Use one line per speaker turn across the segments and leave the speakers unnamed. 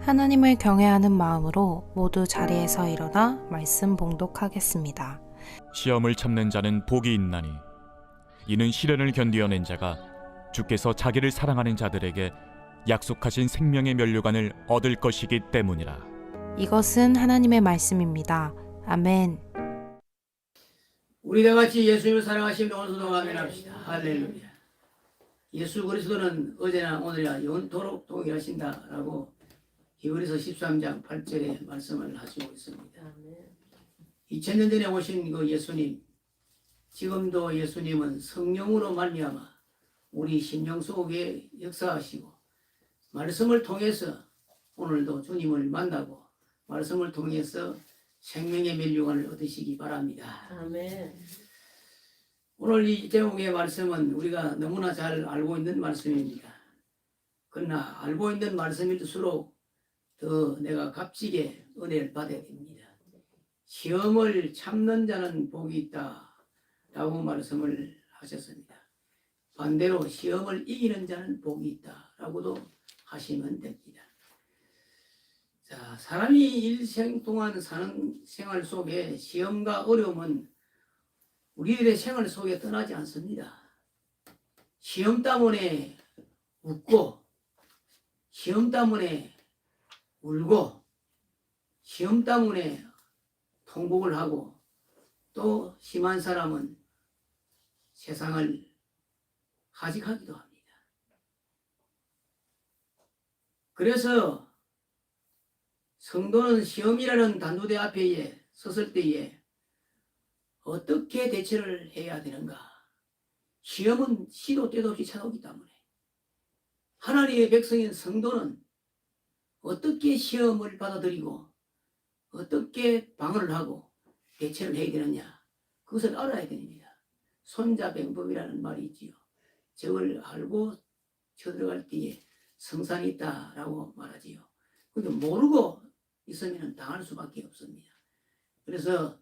하나님을 경외하는 마음으로 모두 자리에서 일어나 말씀 봉독하겠습니다.
시험을 참는 자는 복이 있나니 이는 시련을 견디어낸 자가 주께서 자기를 사랑하는 자들에게 약속하신 생명의 면류관을 얻을 것이기 때문이라.
이것은 하나님의 말씀입니다. 아멘.
우리 다 같이 예수님을 사랑하시면 오늘도 아멘합시다. 할렐루야. 예수 그리스도는 어제나 오늘이나 영원토록 동일하신다라고 히브리서 13장 8절에 말씀을 하시고 있습니다. 2000년 전에 오신 그 예수님, 지금도 예수님은 성령으로 말미암아 우리 심령 속에 역사하시고 말씀을 통해서 오늘도 주님을 만나고 말씀을 통해서 생명의 면류관을 얻으시기 바랍니다.
아멘.
오늘 이 제목의 말씀은 우리가 너무나 잘 알고 있는 말씀입니다. 그러나 알고 있는 말씀일수록 더 내가 값지게 은혜를 받아야 됩니다. 시험을 참는 자는 복이 있다 라고 말씀을 하셨습니다. 반대로 시험을 이기는 자는 복이 있다 라고도 하시면 됩니다. 자, 사람이 일생 동안 사는 생활 속에 시험과 어려움은 우리들의 생활 속에 떠나지 않습니다. 시험 때문에 웃고, 시험 때문에 울고, 시험 때문에 통곡을 하고, 또 심한 사람은 세상을 하직하기도 합니다. 그래서 성도는 시험이라는 단두대 앞에 섰을 때에 어떻게 대처를 해야 되는가? 시험은 시도 때도 없이 찾아오기 때문에 하나님의 백성인 성도는 어떻게 시험을 받아들이고 어떻게 방어를 하고 대처를 해야 되느냐? 그것을 알아야 됩니다. 손자병법이라는 말이 있지요. 저걸 알고 쳐들어갈 때에 성산이 있다라고 말하지요. 근데 모르고 있으면 당할 수밖에 없습니다. 그래서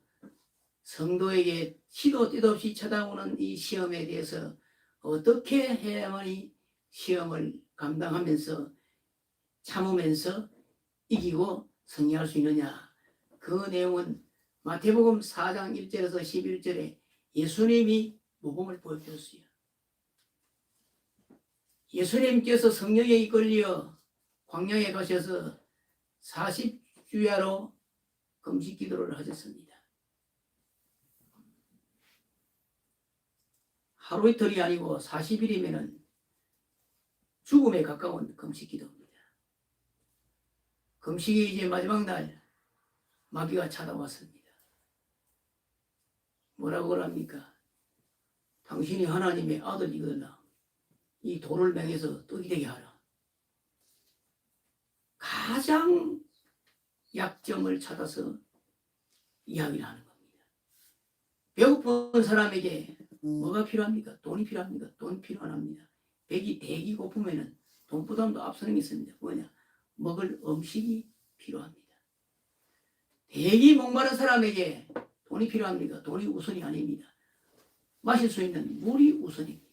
성도에게 시도 때도 없이 찾아오는 이 시험에 대해서 어떻게 해야만 이 시험을 감당하면서 참으면서 이기고 승리할 수 있느냐. 그 내용은 마태복음 4장 1절에서 11절에 예수님이 모범을 보여주셨어요. 예수님께서 성령에 이끌려 광야에 가셔서 40주야로 금식 기도를 하셨습니다. 하루 이틀이 아니고 40일이면 죽음에 가까운 금식 기도입니다. 금식이 이제 마지막 날 마귀가 찾아왔습니다. 뭐라고 그럽니까? 당신이 하나님의 아들이거나 이 돌을 맹해서 떡이 되게 하라. 가장 약점을 찾아서 이야기를 하는 겁니다. 배고픈 사람에게 뭐가 필요합니까? 돈이 필요합니까? 돈 필요합니다. 배기 대기 고프면은 돈보다도 앞서는 게 있습니다. 뭐냐? 먹을 음식이 필요합니다. 대기 목마른 사람에게 돈이 필요합니까? 돈이 우선이 아닙니다. 마실 수 있는 물이 우선입니다.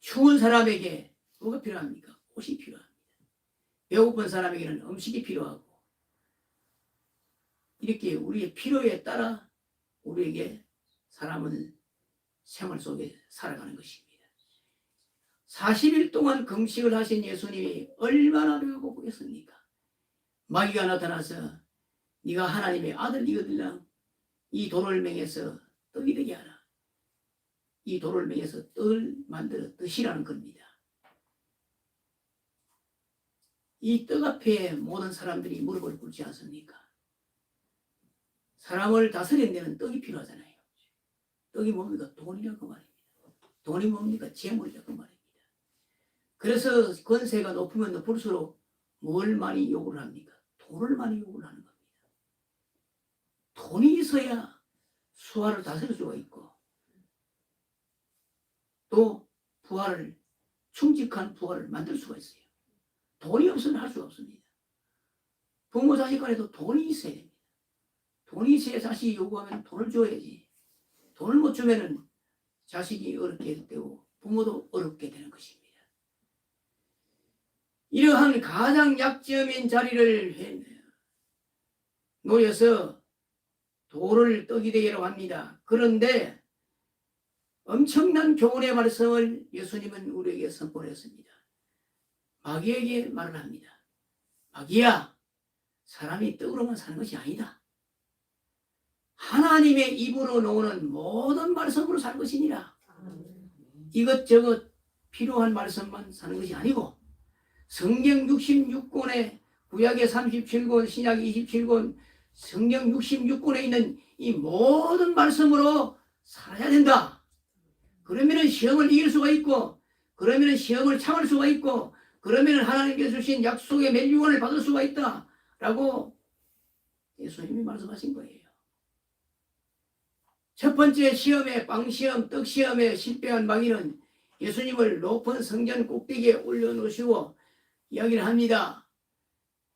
추운 사람에게 뭐가 필요합니까? 옷이 필요합니다. 배고픈 사람에게는 음식이 필요하고 이렇게 우리의 필요에 따라 우리에게 사람은 생활 속에 살아가는 것입니다. 40일 동안 금식을 하신 예수님이 얼마나 배가 고프겠습니까? 마귀가 나타나서 네가 하나님의 아들이거든 이 돌을 맹해서 떡이 되게 하라. 이 돌을 맹해서 떡을 만들어 드시라는 겁니다. 이 떡 앞에 모든 사람들이 무릎을 꿇지 않습니까? 사람을 다스리는 데는 떡이 필요하잖아요. 떡이 뭡니까? 돈이라고 말입니다. 돈이 뭡니까? 재물이라고 말입니다. 그래서 권세가 높으면 높을수록 뭘 많이 요구를 합니까? 돈을 많이 요구를 하는 겁니다. 돈이 있어야 수하를 다스릴 수가 있고 또 부하를 충직한 부하를 만들 수가 있어요. 돈이 없으면 할 수가 없습니다. 부모 자식 간에도 돈이 있어야 됩니다. 돈이 있어야 자식이 요구하면 돈을 줘야지. 돈을 못 주면은 자식이 어렵게 되고 부모도 어렵게 되는 것입니다. 이러한 가장 약점인 자리를 노려서 돌을 떡이 되기로 합니다. 그런데 엄청난 교훈의 말씀을 예수님은 우리에게 선포했습니다. 마귀에게 말을 합니다. 마귀야, 사람이 떡으로만 사는 것이 아니다. 하나님의 입으로 나오는 모든 말씀으로 살 것이니라. 이것저것 필요한 말씀만 사는 것이 아니고 성경 66권에 구약의 37권, 신약 27권, 성경 66권에 있는 이 모든 말씀으로 살아야 된다. 그러면 시험을 이길 수가 있고, 그러면 시험을 참을 수가 있고, 그러면 하나님께서 주신 약속의 멸류관을 받을 수가 있다 라고 예수님이 말씀하신 거예요. 첫 번째 시험에, 빵시험, 떡시험에 실패한 마귀는 예수님을 높은 성전 꼭대기에 올려놓으시고 이야기를 합니다.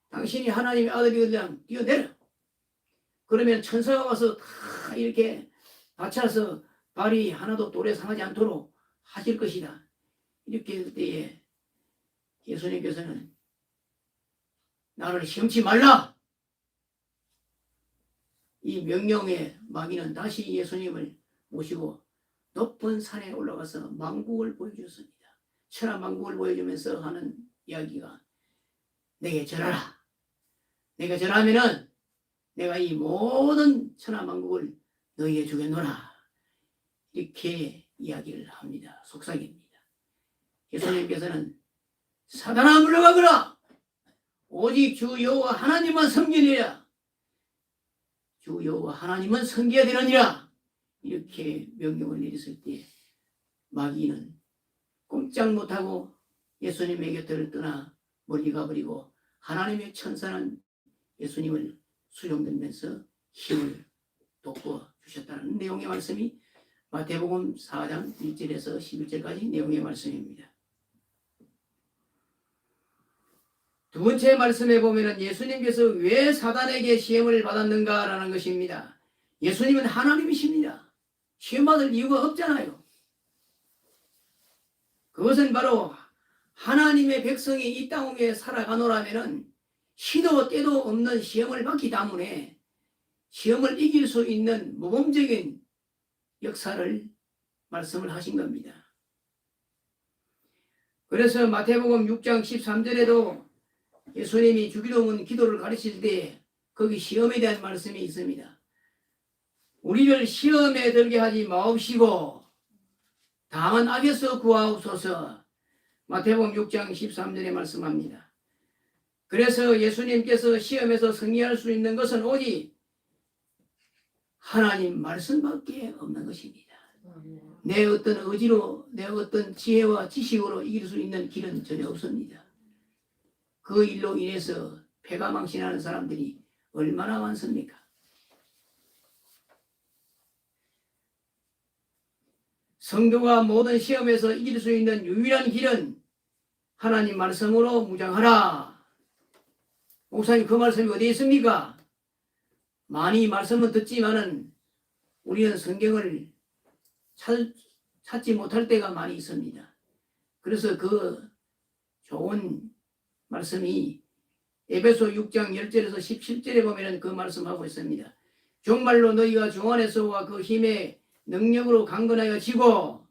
당신이 하나님의 아들이거든 뛰어내려. 그러면 천사가 와서 다 이렇게 받쳐서 발이 하나도 돌에 상하지 않도록 하실 것이다. 이렇게 할 때에 예수님께서는 나를 시험치 말라. 이 명령에 마귀는 다시 예수님을 모시고 높은 산에 올라가서 만국을 보여주었습니다. 천하만국을 보여주면서 하는 이야기가 내게 절하라. 내가 절하면은 내가 이 모든 천하만국을 너희에게 주겠노라. 이렇게 이야기를 합니다. 속삭입니다. 예수님께서는 사단아 물러가거라. 오직 주 여호와 하나님만 섬기리라. 주 여호와 하나님은 섬겨야 되느니라. 이렇게 명령을 내렸을 때 마귀는 꼼짝 못하고 예수님의 곁을 떠나 멀리 가버리고 하나님의 천사는 예수님을 수종들면서 힘을 돋궈 주셨다는 내용의 말씀이 마태복음 4장 1절에서 11절까지 내용의 말씀입니다. 두 번째 말씀에 보면 예수님께서 왜 사단에게 시험을 받았는가라는 것입니다. 예수님은 하나님이십니다. 시험받을 이유가 없잖아요. 그것은 바로 하나님의 백성이 이 땅에 살아가노라면 시도 때도 없는 시험을 받기 때문에 시험을 이길 수 있는 모범적인 역사를 말씀을 하신 겁니다. 그래서 마태복음 6장 13절에도 예수님이 주기도문 기도를 가르칠 때 거기 시험에 대한 말씀이 있습니다. 우리를 시험에 들게 하지 마옵시고 다만 악에서 구하옵소서. 마태복음 6장 13절에 말씀합니다. 그래서 예수님께서 시험에서 승리할 수 있는 것은 오직 하나님 말씀밖에 없는 것입니다. 내 어떤 의지로, 내 어떤 지혜와 지식으로 이길 수 있는 길은 전혀 없습니다. 그 일로 인해서 패가 망신하는 사람들이 얼마나 많습니까? 성도가 모든 시험에서 이길 수 있는 유일한 길은 하나님 말씀으로 무장하라. 목사님, 그 말씀이 어디에 있습니까? 많이 말씀은 듣지만은 우리는 성경을 찾지 못할 때가 많이 있습니다. 그래서 그 좋은 말씀이 에베소 6장 10절에서 17절에 보면 그 말씀하고 있습니다. 정말로 너희가 주 안에서와 그 힘의 능력으로 강건하여 지고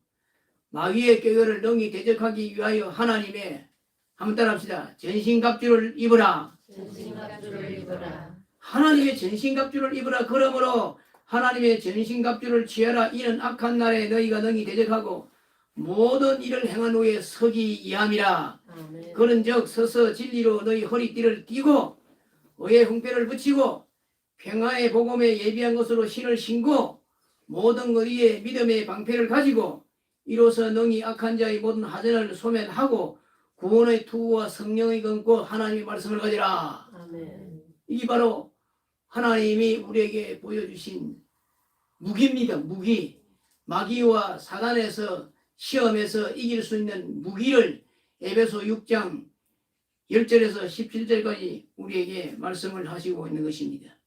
마귀의 꾀를 능히 대적하기 위하여 하나님의, 한번 따라합시다. 전신갑주를 입으라.
전신갑주를 입으라.
하나님의 전신갑주를 입으라. 그러므로 하나님의 전신갑주를 취하라. 이는 악한 날에 너희가 능히 대적하고 모든 일을 행한 후에 서기 이함이라.
아멘.
그런즉 서서 진리로 너희 허리띠를 띠고 의의 홍패를 붙이고 평화의 복음에 예비한 것으로 신을 신고 모든 의리의 믿음의 방패를 가지고 이로써 능히 악한 자의 모든 하전을 소멸하고 구원의 투구와 성령의 검고 하나님의 말씀을 가지라.
아멘.
이게 바로 하나님이 우리에게 보여주신 무기입니다. 무기. 마귀와 사단에서 시험에서 이길 수 있는 무기를 에베소 6장 10절에서 17절까지 우리에게 말씀을 하시고 있는 것입니다.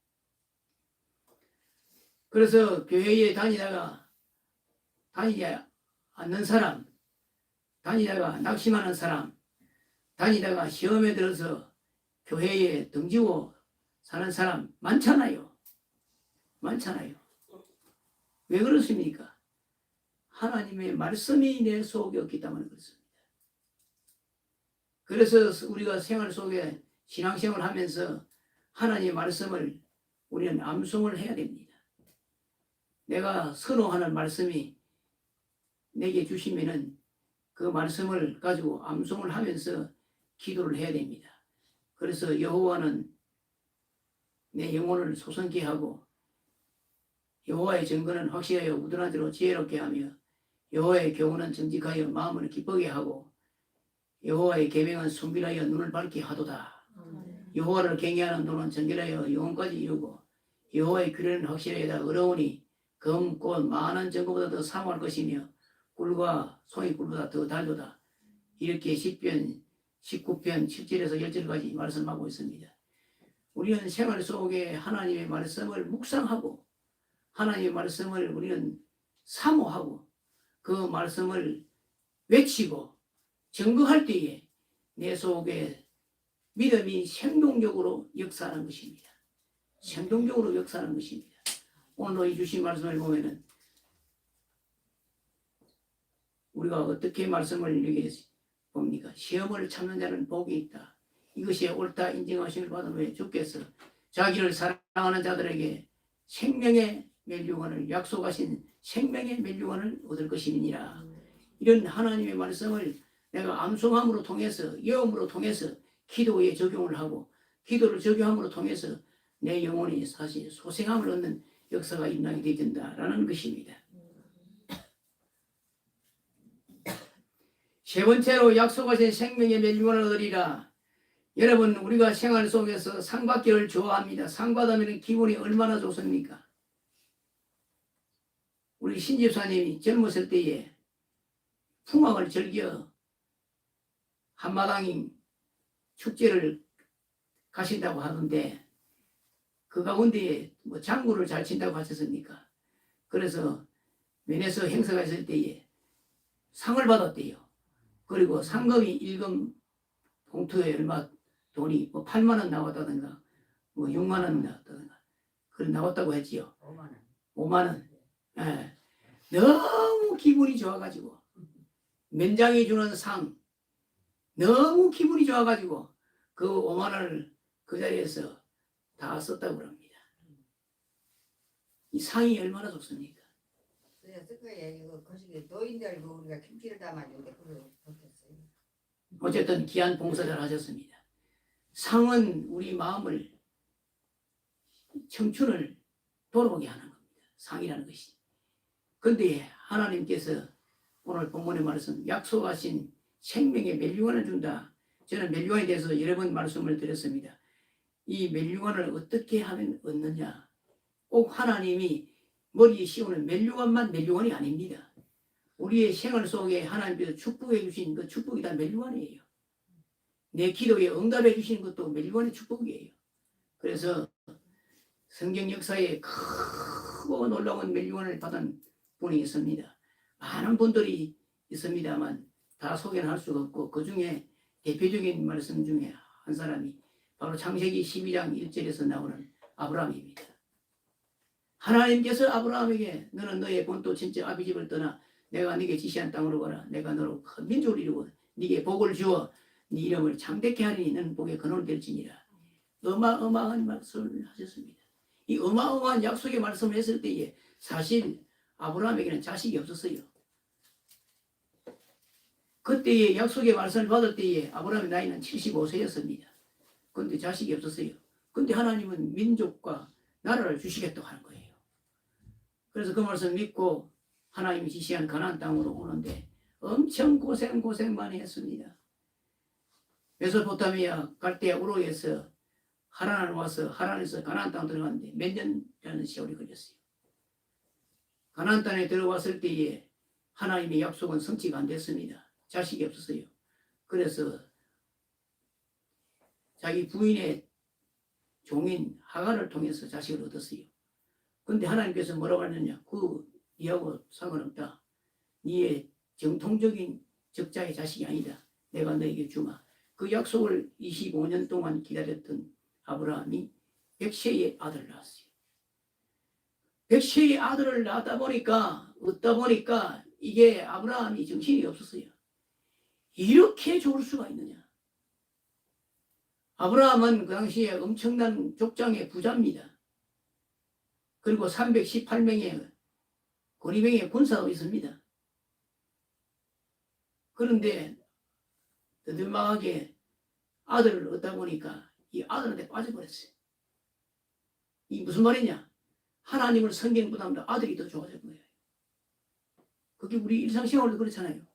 그래서 교회에 다니지 않는 사람, 다니다가 낙심하는 사람, 다니다가 시험에 들어서 교회에 등지고 사는 사람 많잖아요. 많잖아요. 왜 그렇습니까? 하나님의 말씀이 내 속에 없기 때문에 그렇습니다. 그래서 우리가 생활 속에 신앙생활을 하면서 하나님의 말씀을 우리는 암송을 해야 됩니다. 내가 선호하는 말씀이 내게 주시면은 그 말씀을 가지고 암송을 하면서 기도를 해야 됩니다. 그래서 여호와는 내 영혼을 소성케 하고 여호와의 증거는 확실하여 우둔한 대로 지혜롭게 하며 여호와의 교훈은 정직하여 마음을 기쁘게 하고 여호와의 계명은 순비하여 눈을 밝게 하도다. 여호와를 경외하는 눈은 정결하여 영혼까지 이루고 여호와의 규례는 확실하여다 어려우니 검, 꽃, 많은 정보보다 더 사모할 것이며 꿀과 송이 꿀보다 더 달도다. 이렇게 10편, 19편, 7절에서 10절까지 말씀하고 있습니다. 우리는 생활 속에 하나님의 말씀을 묵상하고 하나님의 말씀을 우리는 사모하고 그 말씀을 외치고 증거할 때에 내 속에 믿음이 생동적으로 역사하는 것입니다. 생동적으로 역사하는 것입니다. 오늘 이 주신 말씀을 보면은 우리가 어떻게 말씀을 이렇게 봅니까? 시험을 참는 자는 복이 있다. 이것이 옳다 인정하심을 받은 후에 주께서 자기를 사랑하는 자들에게 생명의 멸류관을 약속하신 생명의 멸류관을 얻을 것이니라. 이런 하나님의 말씀을 내가 암송함으로 통해서 예언으로 통해서 기도에 적용을 하고 기도를 적용함으로 통해서 내 영혼이 사실 소생함을 얻는 역사가 일어나게 된다라는 것입니다. 세 번째로 약속하신 생명의 멸류관을 얻으리라. 여러분 우리가 생활 속에서 상 받기를 좋아합니다. 상 받으면 기분이 얼마나 좋습니까? 우리 신집사님이 젊었을 때에 풍악을 즐겨 한마당 축제를 가신다고 하던데 그 가운데 뭐 장구를 잘 친다고 하셨습니까? 그래서 면에서 행사가 있을 때에 상을 받았대요. 그리고 상금이 일금 봉투에 얼마 돈이 뭐 8만 원 나왔다든가 뭐 6만 원 나왔다든가 그런 나왔다고 했지요. 5만 원. 예. 너무 기분이 좋아가지고 면장이 주는 상 너무 기분이 좋아가지고 그 5만 원을 그 자리에서 다 썼다고 합니다. 이 상이 얼마나 좋습니까?
그랬을 거예요. 이거 거시기 노인들 우리가 김치를 담아주는데 그걸 못했어요.
어쨌든 귀한 봉사를 하셨습니다. 상은 우리 마음을 청춘을 돌아오게 하는 겁니다. 상이라는 것이. 그런데 하나님께서 오늘 본문의 말씀 약속하신 생명의 멸류관을 준다. 저는 멸류관에 대해서 여러 번 말씀을 드렸습니다. 이 멸류관을 어떻게 하면 얻느냐. 꼭 하나님이 머리에 씌우는 멸류관만 멸류관이 아닙니다. 우리의 생활 속에 하나님께서 축복해 주신 그 축복이 다 멸류관이에요. 내 기도에 응답해 주시는 것도 멸류관의 축복이에요. 그래서 성경 역사에 크고 놀라운 멸류관을 받은 분이 있습니다. 많은 분들이 있습니다만 다 소개는 할 수가 없고 그 중에 대표적인 말씀 중에 한 사람이 바로 창세기 12장 1절에서 나오는 아브라함입니다. 하나님께서 아브라함에게 너는 너의 본토 친척 아비집을 떠나 내가 네게 지시한 땅으로 가라. 내가 너로 큰 민족을 이루고 네게 복을 주어 네 이름을 창대케 하리니 너는 복의 근원이 될지니라. 어마어마한 말씀을 하셨습니다. 이 어마어마한 약속의 말씀을 했을 때에 사실 아브라함에게는 자식이 없었어요. 그때의 약속의 말씀을 받을 때에 아브라함의 나이는 75세였습니다. 그런데 자식이 없었어요. 그런데 하나님은 민족과 나라를 주시겠다고 하는 거예요. 그래서 그 말씀 믿고 하나님이 지시한 가나안 땅으로 오는데 엄청 고생 많이 했습니다. 메소포타미아 갈대아 우르에서 하란을 와서 하란에서 가나안 땅 들어갔는데 몇 년이라는 세월이 걸렸어요. 가나안 땅에 들어왔을 때에 하나님의 약속은 성취가 안 됐습니다. 자식이 없었어요. 그래서 자기 부인의 종인 하갈을 통해서 자식을 얻었어요. 그런데 하나님께서 뭐라고 하느냐? 니하고 상관없다. 니의 정통적인 적자의 자식이 아니다. 내가 너에게 주마. 그 약속을 25년 동안 기다렸던 아브라함이 백세의 아들을 낳았어요. 백세의 아들을 낳다 보니까 얻다 보니까 이게 아브라함이 정신이 없었어요. 이렇게 좋을 수가 있느냐. 아브라함은 그 당시에 엄청난 족장의 부자입니다. 그리고 318명의 고리병의 군사가 있습니다. 그런데 느들막하게 아들을 얻다 보니까 이 아들한테 빠져버렸어요. 이 무슨 말이냐? 하나님을 섬기는보다도 아들이 더 좋아진 거예요. 그게 우리 일상생활도 그렇잖아요.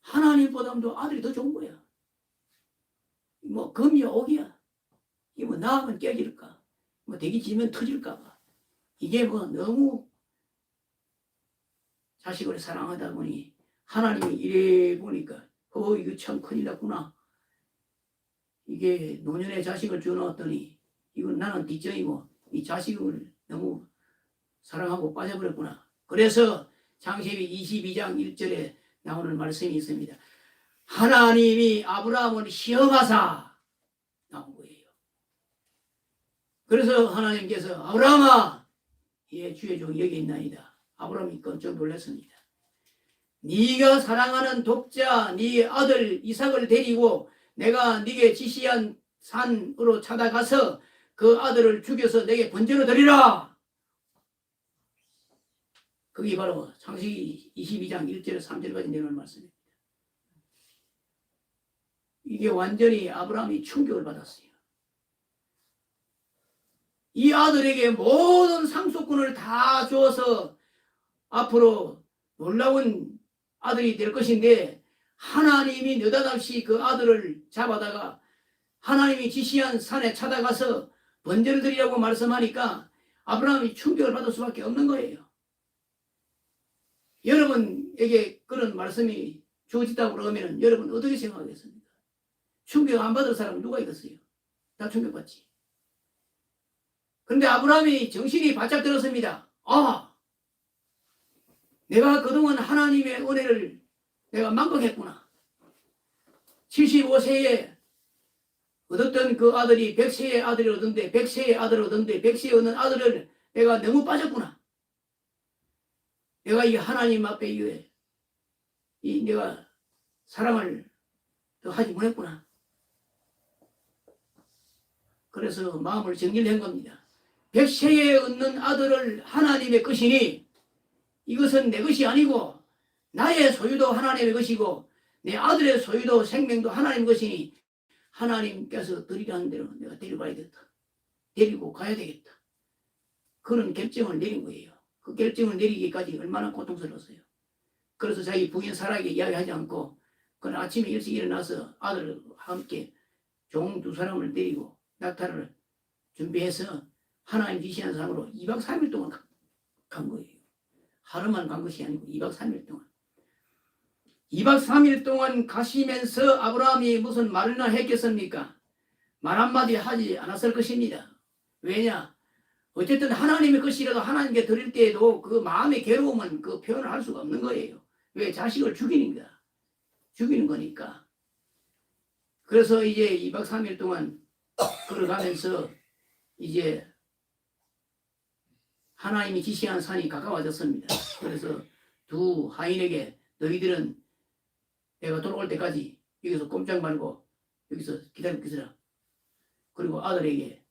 하나님보다도 아들이 더 좋은 거야. 뭐 금이야 옥이야. 이 뭐 나하면 깨질까? 뭐 대기 지면 터질까 봐. 이게 뭐 너무 자식을 사랑하다 보니 하나님이 이래 보니까 이거 참 큰일 났구나. 이게 노년에 자식을 주어놨더니 이건 나는 뒷전이고 이 자식을 너무 사랑하고 빠져버렸구나. 그래서 창세기 22장 1절에 나오는 말씀이 있습니다. 하나님이 아브라함을 시험하사 나온 거예요. 그래서 하나님께서 아브라함아, 예, 주의 종 여기 있나이다. 아브라함이 깜짝 놀랐습니다. 네가 사랑하는 독자 네 아들 이삭을 데리고 내가 네게 지시한 산으로 찾아가서 그 아들을 죽여서 내게 번제로 드리라. 그게 바로 창세기 22장 1절에서 3절까지 내놓은 말씀입니다. 이게 완전히 아브라함이 충격을 받았어요. 이 아들에게 모든 상속권을 다 주어서 앞으로 놀라운 아들이 될 것인데 하나님이 느닷없이 그 아들을 잡아다가 하나님이 지시한 산에 찾아가서 번제를 드리라고 말씀하니까 아브라함이 충격을 받을 수밖에 없는 거예요. 여러분에게 그런 말씀이 주어지다고 그러면 여러분 어떻게 생각하겠습니까? 충격 안 받을 사람은 누가 있겠어요? 다 충격받지. 그런데 아브라함이 정신이 바짝 들었습니다. 내가 그동안 하나님의 은혜를 내가 망각했구나. 75세에 얻었던 그 아들이 100세의 아들을 얻었는데 100세의 아들을 얻었는데 100세에 얻는 아들을 내가 너무 빠졌구나. 내가 이 하나님 앞에 이 내가 사랑을 더 하지 못했구나. 그래서 마음을 정리를 한 겁니다. 100세에 얻는 아들을 하나님의 것이니 이것은 내 것이 아니고 나의 소유도 하나님의 것이고 내 아들의 소유도 생명도 하나님의 것이니 하나님께서 드리라는 대로 내가 데려가야겠다. 데리고 가야 되겠다. 그런 결정을 내린 거예요. 그 결정을 내리기까지 얼마나 고통스러웠어요. 그래서 자기 부인 사라에게 이야기하지 않고 그날 아침에 일찍 일어나서 아들과 함께 종 두 사람을 데리고 낙타를 준비해서 하나님 지시한 상으로 2박 3일 동안 간 거예요. 하루만 간 것이 아니고 2박 3일 동안. 2박 3일 동안 가시면서 아브라함이 무슨 말이나 했겠습니까? 말 한마디 하지 않았을 것입니다. 왜냐? 어쨌든 하나님의 것이라도 하나님께 드릴 때에도 그 마음의 괴로움은 그 표현을 할 수가 없는 거예요. 왜? 자식을 죽이는 거야. 죽이는 거니까. 그래서 이제 2박 3일 동안 걸어가면서 이제 하나님이 지시한 산이 가까워졌습니다. 그래서 두 하인에게 너희들은 내가 돌아올 때까지 여기서 꼼짝 말고 여기서 기다리고 있으라. 그리고 아들에게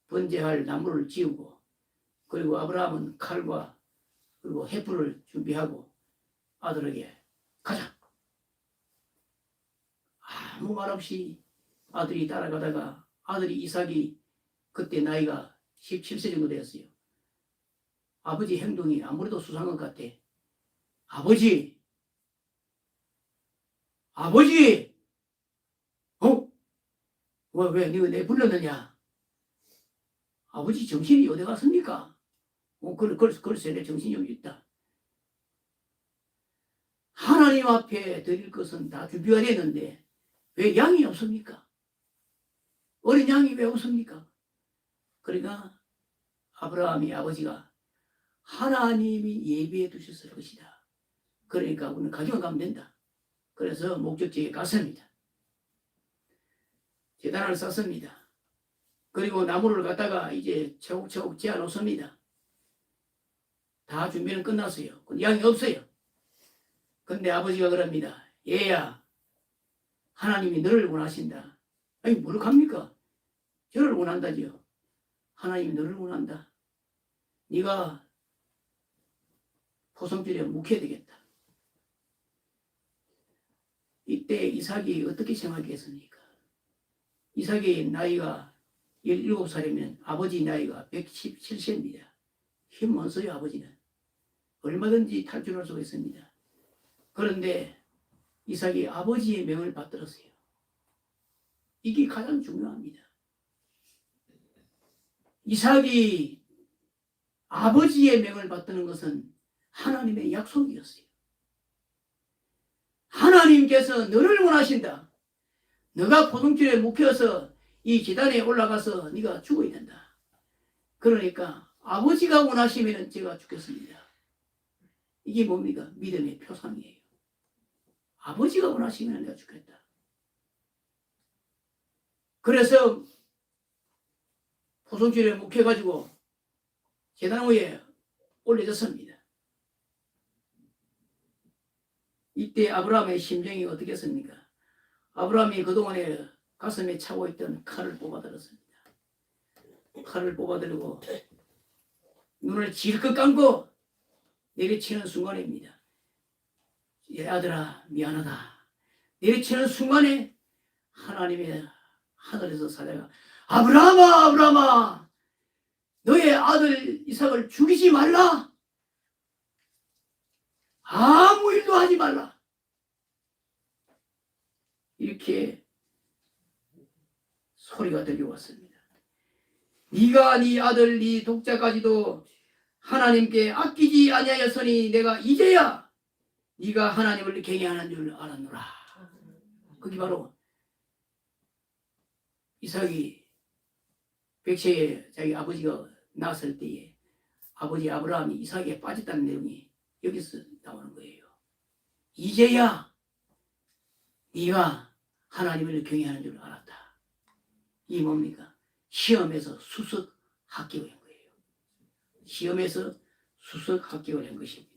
번제할 나무를 지우고 그리고 아브라함은 칼과 그리고 횃불을 준비하고 아들에게 가자. 아무 말 없이 아들이 따라가다가 아들이 이삭이 그때 나이가 17세 정도 되었어요. 아버지 행동이 아무래도 수상한 것 같아. 아버지! 왜 네가 내 불렀느냐? 아버지 정신이 어디 갔습니까? 글쎄 내 정신이 여기 있다. 하나님 앞에 드릴 것은 다 준비가 됐는데 왜 양이 없습니까? 어린 양이 왜 없습니까? 그러니까 아브라함이 아버지가 하나님이 예비해 두셨을 것이다. 그러니까 우리는 가기만 가면 된다. 그래서 목적지에 갔습니다. 제단을 쌓습니다. 그리고 나무를 갖다가 이제 차곡차곡 지어 놓습니다. 다 준비는 끝났어요. 양이 없어요. 근데 아버지가 그럽니다. 얘야, 하나님이 너를 원하신다. 아니, 뭘 합니까? 저를 원한다지요. 하나님이 너를 원한다. 네가 포성줄에 묵혀야 되겠다. 이때 이삭이 어떻게 생각했습니까? 이삭의 나이가 17살이면 아버지 나이가 117세입니다. 힘 없어요, 아버지는. 얼마든지 탈출할 수가 있습니다. 그런데 이삭이 아버지의 명을 받들었어요. 이게 가장 중요합니다. 이삭이 아버지의 명을 받드는 것은 하나님의 약속이었어요. 하나님께서 너를 원하신다. 너가 포동줄에 묵혀서 이 계단에 올라가서 네가 죽어야 된다. 그러니까 아버지가 원하시면 제가 죽겠습니다. 이게 뭡니까? 믿음의 표상이에요. 아버지가 원하시면 내가 죽겠다. 그래서 포성줄에 묵혀가지고 계단 위에 올려졌습니다. 이때 아브라함의 심정이 어떻겠습니까? 아브라함이 그동안에 가슴에 차고 있던 칼을 뽑아들었습니다. 칼을 뽑아들고 눈을 질끈 감고 내리치는 순간입니다. 예, 아들아 미안하다. 내리치는 순간에 하나님의 하늘에서 사자가 아브라함아 아브라함아 너의 아들 이삭을 죽이지 말라. 아무 일도 하지 말라. 이렇게 소리가 들려왔습니다. 네가 네 아들 네 독자까지도 하나님께 아끼지 아니하였으니 내가 이제야 네가 하나님을 경외하는 줄 알았노라. 그게 바로 이삭이 백세에 자기 아버지가 낳았을 때에 아버지 아브라함이 이삭에 빠졌다는 내용이 여기서 나오는 거예요. 이제야 네가 하나님을 경외하는 줄 알았다. 이 뭡니까? 시험에서 수석 합격을 한 거예요. 시험에서 수석 합격을 한 것입니다.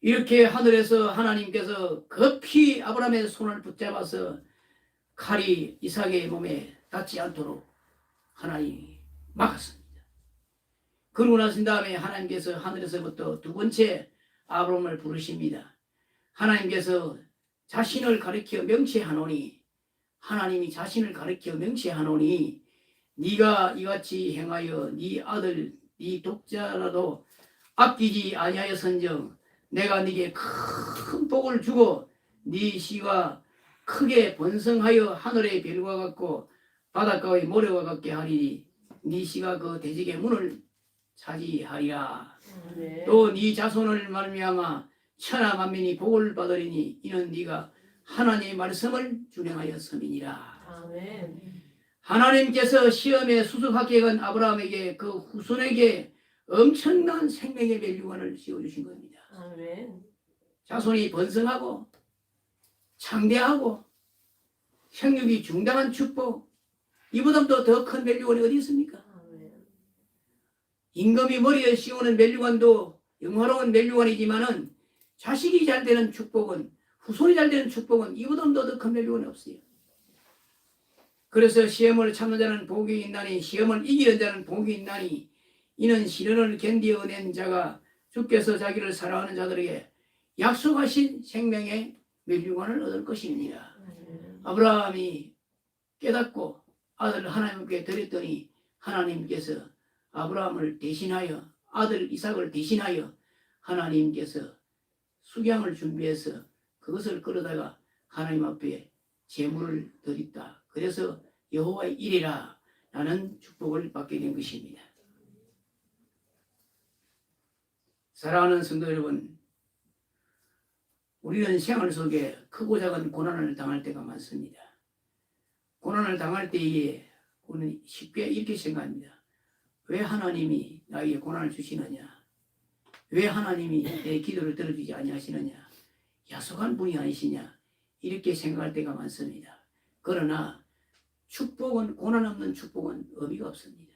이렇게 하늘에서 하나님께서 급히 아브라함의 손을 붙잡아서 칼이 이삭의 몸에 닿지 않도록 하나님이 막았습니다. 그러고 나신 다음에 하나님께서 하늘에서부터 두 번째 아브라함을 부르십니다. 하나님께서 자신을 가리켜 명시하노니 하나님이 자신을 가리켜 명시하노니 네가 이같이 행하여 네 아들 네 독자라도 아끼지 아니하였은즉 내가 네게 큰 복을 주고 네 씨가 크게 번성하여 하늘의 별과 같고 바닷가의 모래와 같게 하리니 네 씨가 그 대적의 문을 차지하리라.
네.
또 네 자손을 말미암아 천하 만민이 복을 받으리니 이는 네가 하나님의 말씀을 준행하였음이니라.
아멘.
하나님께서 시험에 수석 합격한 아브라함에게 그 후손에게 엄청난 생명의 멸류관을 씌워주신 겁니다.
아멘.
자손이 번성하고 창대하고 생육이 중당한 축복, 이보다도 더 큰 멸류관이 어디 있습니까?
아멘.
임금이 머리에 씌우는 멸류관도 영화로운 멸류관이지만은 자식이 잘 되는 축복은, 후손이 잘 되는 축복은 이보다도 더 큰 멸류관이 없어요. 그래서 시험을 참는 자는 복이 있나니 시험을 이기는 자는 복이 있나니 이는 시련을 견디어낸 자가 주께서 자기를 사랑하는 자들에게 약속하신 생명의 멸류관을 얻을 것입니다. 아브라함이 깨닫고 아들을 하나님께 드렸더니 하나님께서 아브라함을 대신하여 아들 이삭을 대신하여 하나님께서 수양을 준비해서 그것을 끌어다가 하나님 앞에 제물을 드렸다. 그래서 여호와의 일이라 라는 축복을 받게 된 것입니다. 사랑하는 성도 여러분, 우리는 생활 속에 크고 작은 고난을 당할 때가 많습니다. 고난을 당할 때에 우리는 쉽게 이렇게 생각합니다. 왜 하나님이 나에게 고난을 주시느냐? 왜 하나님이 내 기도를 들어주지 아니하시느냐? 야속한 분이 아니시냐? 이렇게 생각할 때가 많습니다. 그러나 축복은, 고난 없는 축복은 의미가 없습니다.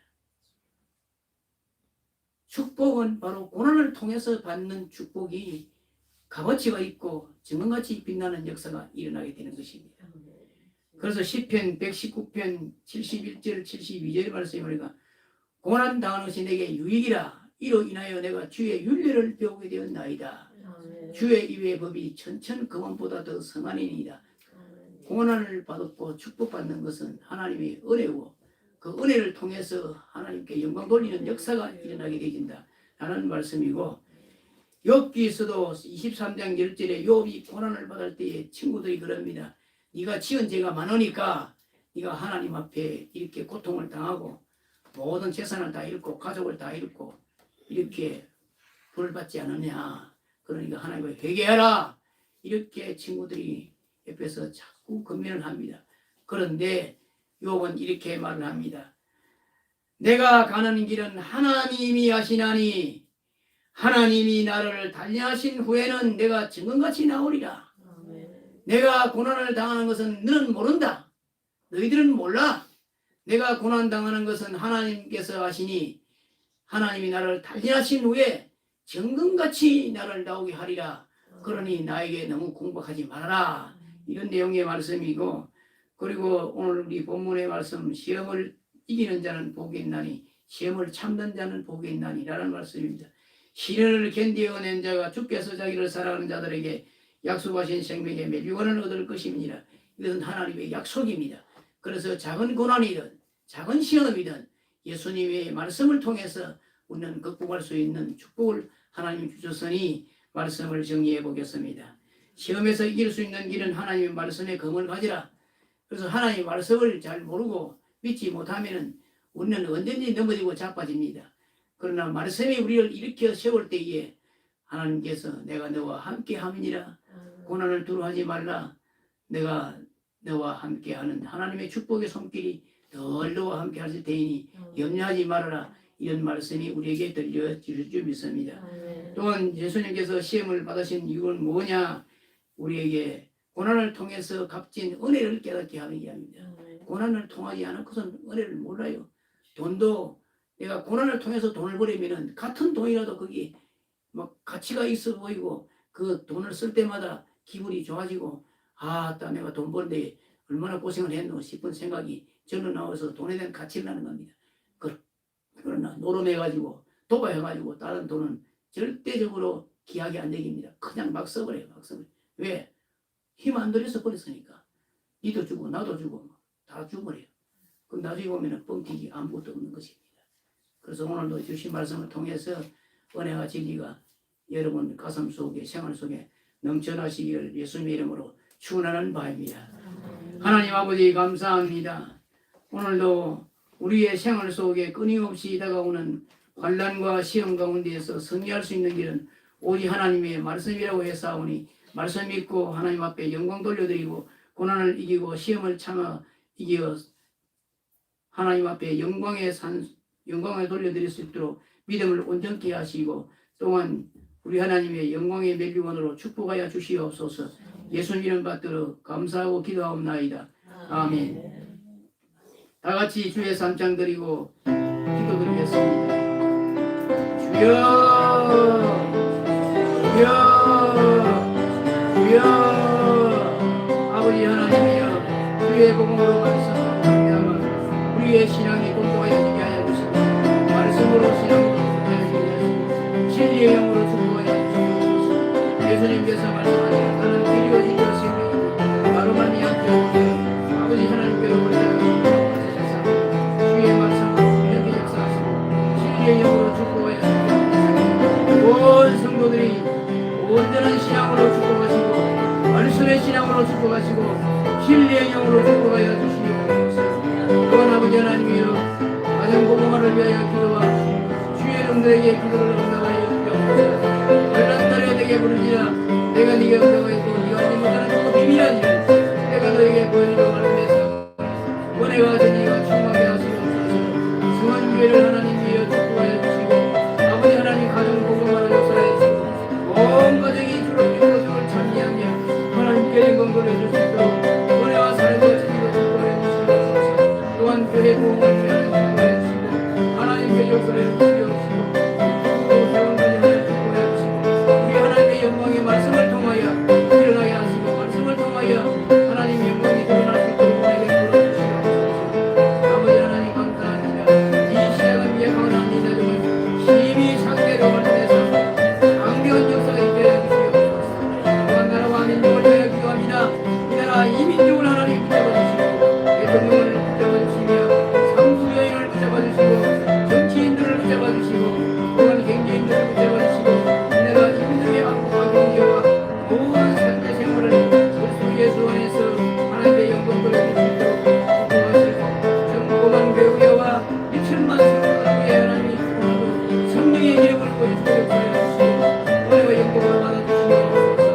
축복은 바로 고난을 통해서 받는 축복이 값어치가 있고 증거같이 빛나는 역사가 일어나게 되는 것입니다. 그래서 시편 119편 71절 72절 말씀에 보니까 고난 당하는 것이 내게 유익이라. 이로 인하여 내가 주의 윤례를 배우게 되었나이다. 주의 입의 법이 천천 금원보다 더 성하니이다. 고난을 받았고 축복받는 것은 하나님의 은혜고 그 은혜를 통해서 하나님께 영광 돌리는 역사가 일어나게 되진다 라는 말씀이고, 욥기서도 23장 10절에 욥이 고난을 받을 때에 친구들이 그럽니다. 네가 지은 죄가 많으니까 네가 하나님 앞에 이렇게 고통을 당하고 모든 재산을 다 잃고 가족을 다 잃고 이렇게 벌을 받지 않느냐. 그러니까 하나님 앞에 회개하라. 이렇게 친구들이 옆에서 자꾸 권면을 합니다. 그런데 욥은 이렇게 말을 합니다. 내가 가는 길은 하나님이 하시나니 하나님이 나를 단련하신 후에는 내가 증언같이 나오리라. 내가 고난을 당하는 것은 너는 모른다. 너희들은 몰라. 내가 고난당하는 것은 하나님께서 하시니 하나님이 나를 단련하신 후에 정금같이 나를 나오게 하리라. 그러니 나에게 너무 공박하지 말아라. 이런 내용의 말씀이고, 그리고 오늘 우리 본문의 말씀, 시험을 이기는 자는 복이 있나니 시험을 참는 자는 복이 있나니 라는 말씀입니다. 시련을 견디어낸 자가 주께서 자기를 사랑하는 자들에게 약속하신 생명의 멸류관을 얻을 것입니다. 이것은 하나님의 약속입니다. 그래서 작은 고난이든 작은 시험이든 예수님의 말씀을 통해서 우리는 극복할 수 있는 축복을 하나님 주셨으니 말씀을 정리해 보겠습니다. 시험에서 이길 수 있는 길은 하나님의 말씀에 검을 가지라. 그래서 하나님의 말씀을 잘 모르고 믿지 못하면 우리는 언제든지 넘어지고 자빠집니다. 그러나 말씀이 우리를 일으켜 세울 때에 하나님께서 내가 너와 함께 함이니라. 고난을 두려워하지 말라. 내가 너와 함께하는 하나님의 축복의 손길이 늘 너와 함께 하실 테니 염려하지 말아라. 이런 말씀이 우리에게 들려질 줄 믿습니다. 또한 예수님께서 시험을 받으신 이유는 뭐냐? 우리에게 고난을 통해서 값진 은혜를 깨닫게 하는 이야기입니다. 고난을 통하지 않고서는 은혜를 몰라요. 돈도 내가 고난을 통해서 돈을 벌이면 같은 돈이라도 거기 막 가치가 있어 보이고 그 돈을 쓸 때마다 기분이 좋아지고 아따 내가 돈 버는데 얼마나 고생을 했노 싶은 생각이 저는 나와서 돈에 대한 가치를 나는 겁니다. 그러나 노름해가지고 도박해가지고 다른 돈은 절대적으로 기약이 안 되깁니다. 그냥 막 써버려요. 막 써버려요. 왜? 힘 안 들여서 버렸으니까. 니도 주고 나도 주고 다 주버려요. 그럼 나중에 보면 뻥튀기 아무것도 없는 것입니다. 그래서 오늘도 주신 말씀을 통해서 은혜와 진리가 여러분 가슴 속에 생활 속에 넘쳐나시기를 예수님의 이름으로 축원하는 바입니다. 하나님 아버지 감사합니다. 오늘도 우리의 생활 속에 끊임없이 다가오는 환난과 시험 가운데에서 승리할 수 있는 길은 오직 하나님의 말씀이라고 해사오니 말씀 믿고 하나님 앞에 영광 돌려드리고 고난을 이기고 시험을 참아 이겨 하나님 앞에 영광을 돌려드릴 수 있도록 믿음을 온전케 하시고 또한 우리 하나님의 영광의 멸류관으로 축복하여 주시옵소서. 예수님 이름 받들어 감사하고 기도하옵나이다. 아멘. 다 같이 주의 삼창 드리고 기도드리겠습니다. 주여 주여 주여 아버지 하나님이여 주의 복음으로 말씀하며 우리의 신앙이 공동하여지게 하여 주시고 말씀으로 신앙으로 축복하여 주시고 진리의 영으로 축복하여 주시옵소서. 예수님께서 말씀하시는 나는 길이요 진리요 생명이니 바로 말미암게 아버지 하나님께로 올라가시고 주의 말씀으로 이렇게 역사하시고 진리의 영으로 축복하여 주시옵소서. 온 성도들이 온전한 신앙으로 축복하시고 말씀의 신앙으로 축복하시고 진리의 영으로 축복하여 주시옵소서. 또한 아버지 하나님이여 가정 복음화를 위하여 기도하시고 주의 영들에게 기도를 응답하여 주옵소서. 연락들에 내게 부르지라 내가 네게 응답하였고 네가 알지 못하는 그 비밀하니라 내가 너에게 보여주려 말씀해서 은혜와 진리가 충만하게 하시옵소서. 성원교회를 하나님 위하여 축복하여 주시고 아버지 하나님 가정 복음화를 역사하여 주시고 온 가정이 주로 믿고 주를 찬미하며 하나님께 영광 돌려주시고 나라 이 민족을 하나님 붙잡아 주시고 대통령을 붙잡아 주시며 상수 여인을 붙잡아 주시고 정치인들을 붙잡아 주시고 또한 경제인들을 붙잡아 주시고 이 나라 이 민족의 안보와 경제와 모든 삶의 생활을 그리스도 예수 안에서 하나님의 영광을 드리시도록 축복하시고 정복한 교회와 2천만 성도를 위해 하나님이 축복하고 성령의 이름을 보여주고 역사해 주시고 은혜와 영광을 받아주시옵소서.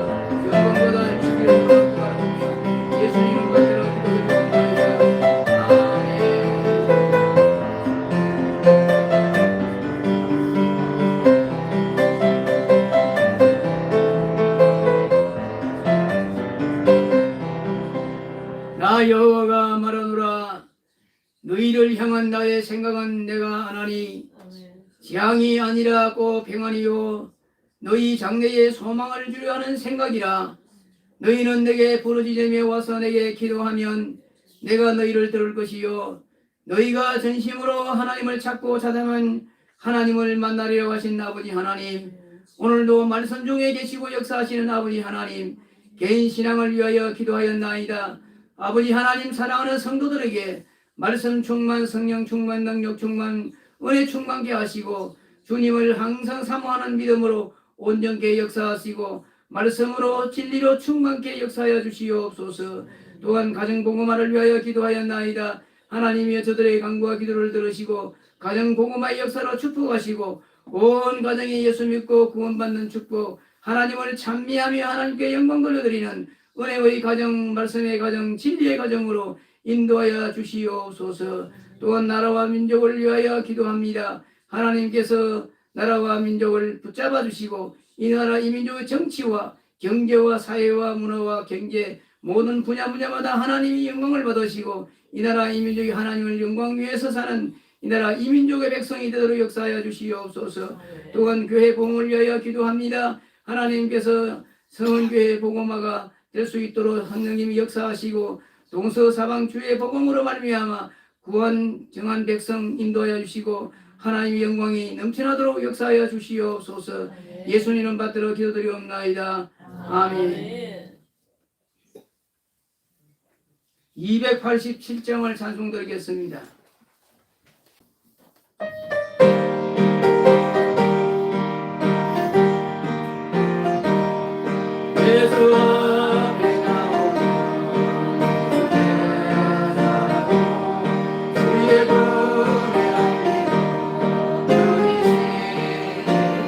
영광 받아주시기를 바랍니다. 예수 이름으로 기도드리옵나이다. 아멘. 나 여호와가 말하노라. 너희를 향한 나의 생각은 내가 아나니 재앙이 아니라 꼭 평안이요 너희 장래에 소망을 주려 하는 생각이라. 너희는 내게 부르짖으며 와서 내게 기도하면 내가 너희를 들을 것이요 너희가 전심으로 하나님을 찾고 찾으면 하나님을 만나리라고 하신 아버지 하나님, 오늘도 말씀 중에 계시고 역사하시는 아버지 하나님, 개인 신앙을 위하여 기도하였나이다. 아버지 하나님, 사랑하는 성도들에게 말씀 충만, 성령 충만, 능력 충만, 은혜 충만케 하시고 주님을 항상 사모하는 믿음으로 온전케 역사하시고 말씀으로 진리로 충만케 역사하여 주시옵소서. 또한 가정복음화를 위하여 기도하였나이다. 하나님이여 저들의 간구와 기도를 들으시고 가정복음화의 역사로 축복하시고 온 가정에 예수 믿고 구원받는 축복, 하나님을 찬미하며 하나님께 영광 돌려드리는 은혜의 가정, 말씀의 가정, 진리의 가정으로 인도하여 주시옵소서. 또한 나라와 민족을 위하여 기도합니다. 하나님께서 나라와 민족을 붙잡아 주시고 이 나라 이 민족의 정치와 경제와 사회와 문화와 경제 모든 분야마다 하나님이 영광을 받으시고 이 나라 이 민족이 하나님을 영광 위해서 사는 이 나라 이 민족의 백성이 되도록 역사하여 주시옵소서. 또한 교회 복음을 위하여 기도합니다. 하나님께서 성원교회 복음화가 될 수 있도록 성령님이 역사하시고 동서사방주의 복음으로 말미암아 구원 정한 백성 인도하여 주시고 하나님의 영광이 넘쳐나도록 역사하여 주시옵소서. 예수님은 받들어 기도드리옵나이다. 아멘. 287장을 찬송드리겠습니다. 예수 앞에 나오며 주의 품에 안기고 너희 시를 너희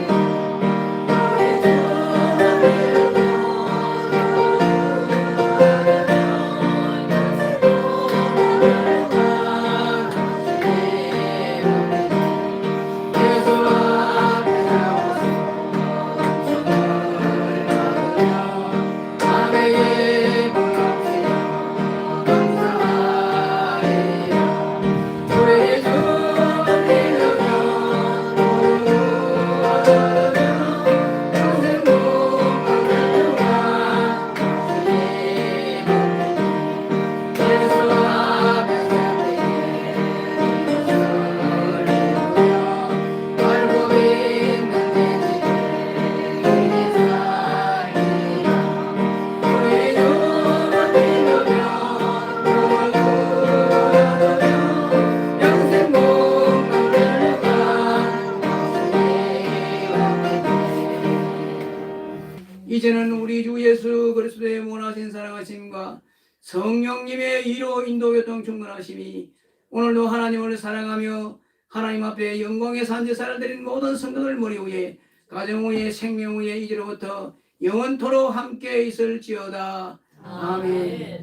이제는 우리 주 예수 그리스도의 원하신 사랑하심과 성령님의 이로 인도교통 충만하심이 오늘도 하나님을 사랑하며 하나님 앞에 영광의 산제사를 드린 모든 성도들 머리 위에 가정 위에 생명 위에 이제로부터 영원토록 함께 있을지어다. 아멘.